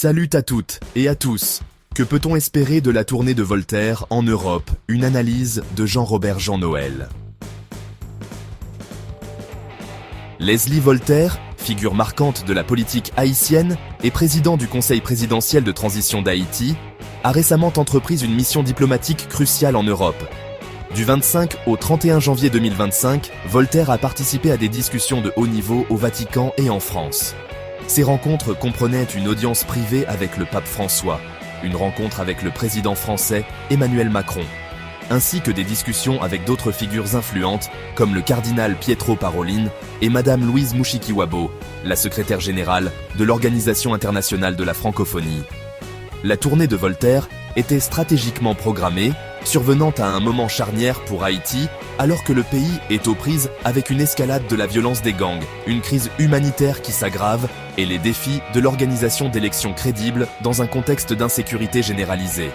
Salut à toutes et à tous. Que peut-on espérer de la tournée de Voltaire en Europe? Une analyse de Jean-Robert Jean Noël. Leslie Voltaire, figure marquante de la politique haïtienne et président du Conseil présidentiel de transition d'Haïti, a récemment entrepris une mission diplomatique cruciale en Europe. Du 25 au 31 janvier 2025, Voltaire a participé à des discussions de haut niveau au Vatican et en France. Ces rencontres comprenaient une audience privée avec le pape François, une rencontre avec le président français Emmanuel Macron, ainsi que des discussions avec d'autres figures influentes comme le cardinal Pietro Parolin et Madame Louise Mushikiwabo, la secrétaire générale de l'Organisation internationale de la francophonie. La tournée de Voltaire était stratégiquement programmée, survenant à un moment charnière pour Haïti, alors que le pays est aux prises avec une escalade de la violence des gangs, une crise humanitaire qui s'aggrave et les défis de l'organisation d'élections crédibles dans un contexte d'insécurité généralisée.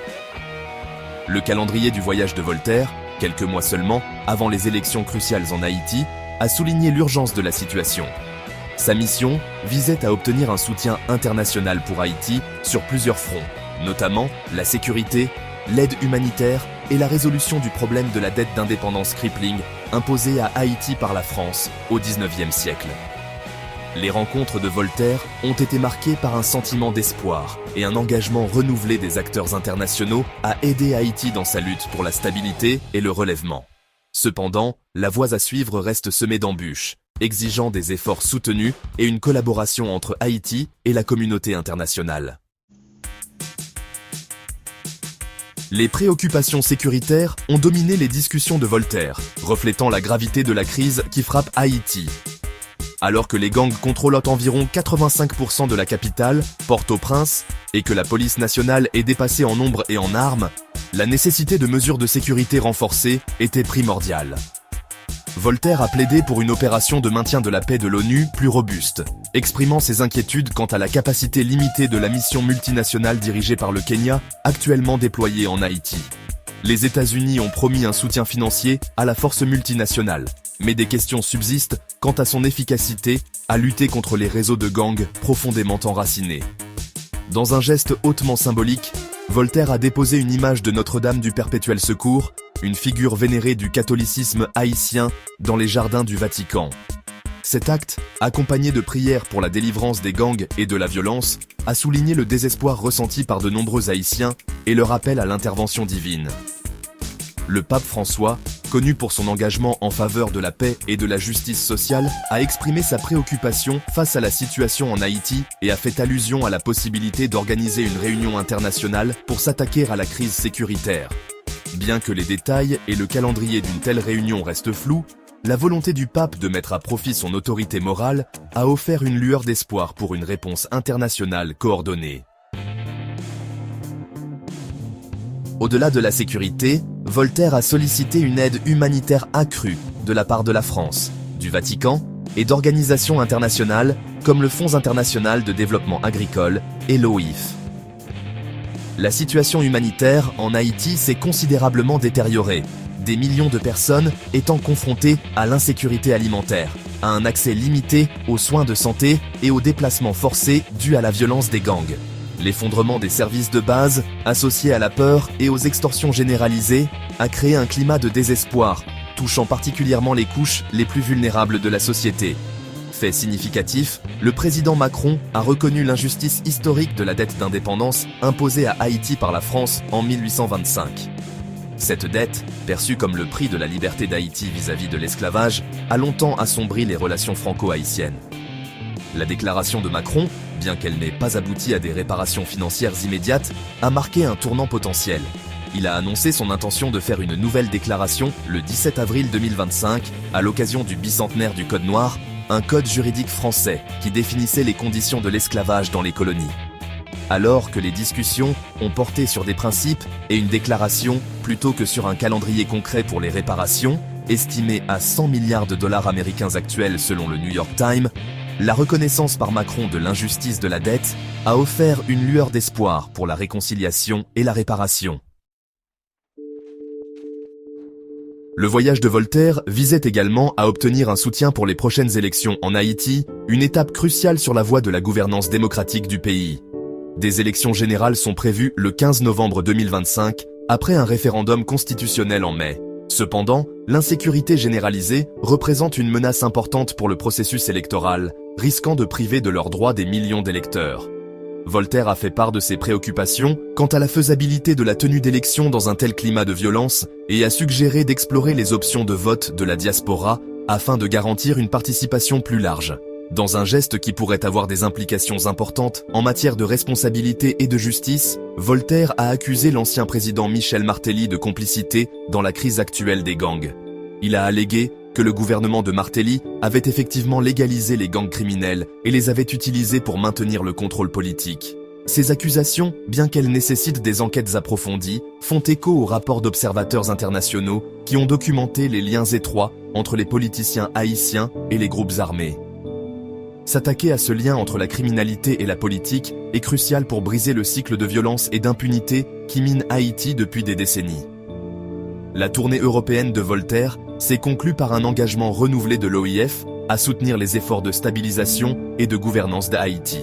Le calendrier du voyage de Voltaire, quelques mois seulement avant les élections cruciales en Haïti, a souligné l'urgence de la situation. Sa mission visait à obtenir un soutien international pour Haïti sur plusieurs fronts, notamment la sécurité, l'aide humanitaire et la résolution du problème de la dette d'indépendance crippling imposée à Haïti par la France au XIXe siècle. Les rencontres de Voltaire ont été marquées par un sentiment d'espoir et un engagement renouvelé des acteurs internationaux à aider Haïti dans sa lutte pour la stabilité et le relèvement. Cependant, la voie à suivre reste semée d'embûches, exigeant des efforts soutenus et une collaboration entre Haïti et la communauté internationale. Les préoccupations sécuritaires ont dominé les discussions de Voltaire, reflétant la gravité de la crise qui frappe Haïti. Alors que les gangs contrôlent environ 85% de la capitale, Port-au-Prince, et que la police nationale est dépassée en nombre et en armes, la nécessité de mesures de sécurité renforcées était primordiale. Voltaire a plaidé pour une opération de maintien de la paix de l'ONU plus robuste, exprimant ses inquiétudes quant à la capacité limitée de la mission multinationale dirigée par le Kenya, actuellement déployée en Haïti. Les États-Unis ont promis un soutien financier à la force multinationale, mais des questions subsistent quant à son efficacité à lutter contre les réseaux de gangs profondément enracinés. Dans un geste hautement symbolique, Voltaire a déposé une image de Notre-Dame du Perpétuel Secours, une figure vénérée du catholicisme haïtien, dans les jardins du Vatican. Cet acte, accompagné de prières pour la délivrance des gangs et de la violence, a souligné le désespoir ressenti par de nombreux Haïtiens et le rappel à l'intervention divine. Le pape François, connu pour son engagement en faveur de la paix et de la justice sociale, a exprimé sa préoccupation face à la situation en Haïti et a fait allusion à la possibilité d'organiser une réunion internationale pour s'attaquer à la crise sécuritaire. Bien que les détails et le calendrier d'une telle réunion restent flous, la volonté du pape de mettre à profit son autorité morale a offert une lueur d'espoir pour une réponse internationale coordonnée. Au-delà de la sécurité, Voltaire a sollicité une aide humanitaire accrue de la part de la France, du Vatican et d'organisations internationales comme le Fonds international de développement agricole et l'OIF. La situation humanitaire en Haïti s'est considérablement détériorée, des millions de personnes étant confrontées à l'insécurité alimentaire, à un accès limité aux soins de santé et aux déplacements forcés dus à la violence des gangs. L'effondrement des services de base, associé à la peur et aux extorsions généralisées, a créé un climat de désespoir, touchant particulièrement les couches les plus vulnérables de la société. Fait significatif, le président Macron a reconnu l'injustice historique de la dette d'indépendance imposée à Haïti par la France en 1825. Cette dette, perçue comme le prix de la liberté d'Haïti vis-à-vis de l'esclavage, a longtemps assombri les relations franco-haïtiennes. La déclaration de Macron, bien qu'elle n'ait pas abouti à des réparations financières immédiates, a marqué un tournant potentiel. Il a annoncé son intention de faire une nouvelle déclaration le 17 avril 2025, à l'occasion du bicentenaire du Code noir, un code juridique français qui définissait les conditions de l'esclavage dans les colonies. Alors que les discussions ont porté sur des principes et une déclaration plutôt que sur un calendrier concret pour les réparations, estimé à 100 milliards de dollars américains actuels selon le New York Times, la reconnaissance par Macron de l'injustice de la dette a offert une lueur d'espoir pour la réconciliation et la réparation. Le voyage de Voltaire visait également à obtenir un soutien pour les prochaines élections en Haïti, une étape cruciale sur la voie de la gouvernance démocratique du pays. Des élections générales sont prévues le 15 novembre 2025, après un référendum constitutionnel en mai. Cependant, l'insécurité généralisée représente une menace importante pour le processus électoral, risquant de priver de leurs droits des millions d'électeurs. Voltaire a fait part de ses préoccupations quant à la faisabilité de la tenue d'élections dans un tel climat de violence et a suggéré d'explorer les options de vote de la diaspora afin de garantir une participation plus large. Dans un geste qui pourrait avoir des implications importantes en matière de responsabilité et de justice, Voltaire a accusé l'ancien président Michel Martelly de complicité dans la crise actuelle des gangs. Il a allégué que le gouvernement de Martelly avait effectivement légalisé les gangs criminels et les avait utilisés pour maintenir le contrôle politique. Ces accusations, bien qu'elles nécessitent des enquêtes approfondies, font écho aux rapports d'observateurs internationaux qui ont documenté les liens étroits entre les politiciens haïtiens et les groupes armés. S'attaquer à ce lien entre la criminalité et la politique est crucial pour briser le cycle de violence et d'impunité qui mine Haïti depuis des décennies. La tournée européenne de Voltaire s'est conclue par un engagement renouvelé de l'OIF à soutenir les efforts de stabilisation et de gouvernance d'Haïti.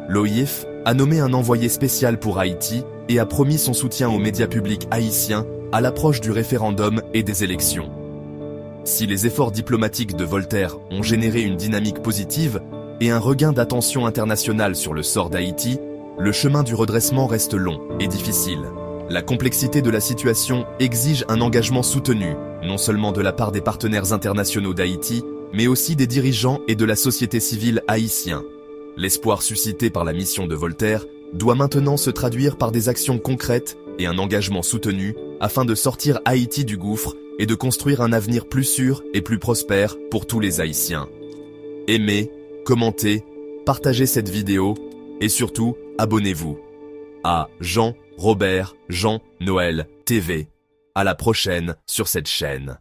L'OIF a nommé un envoyé spécial pour Haïti et a promis son soutien aux médias publics haïtiens à l'approche du référendum et des élections. Si les efforts diplomatiques de Voltaire ont généré une dynamique positive et un regain d'attention internationale sur le sort d'Haïti, le chemin du redressement reste long et difficile. La complexité de la situation exige un engagement soutenu, non seulement de la part des partenaires internationaux d'Haïti, mais aussi des dirigeants et de la société civile haïtiens. L'espoir suscité par la mission de Voltaire doit maintenant se traduire par des actions concrètes et un engagement soutenu afin de sortir Haïti du gouffre et de construire un avenir plus sûr et plus prospère pour tous les Haïtiens. Aimez, commentez, partagez cette vidéo et surtout, abonnez-vous à Jean, Robert, Jean, Noël, TV. À la prochaine sur cette chaîne.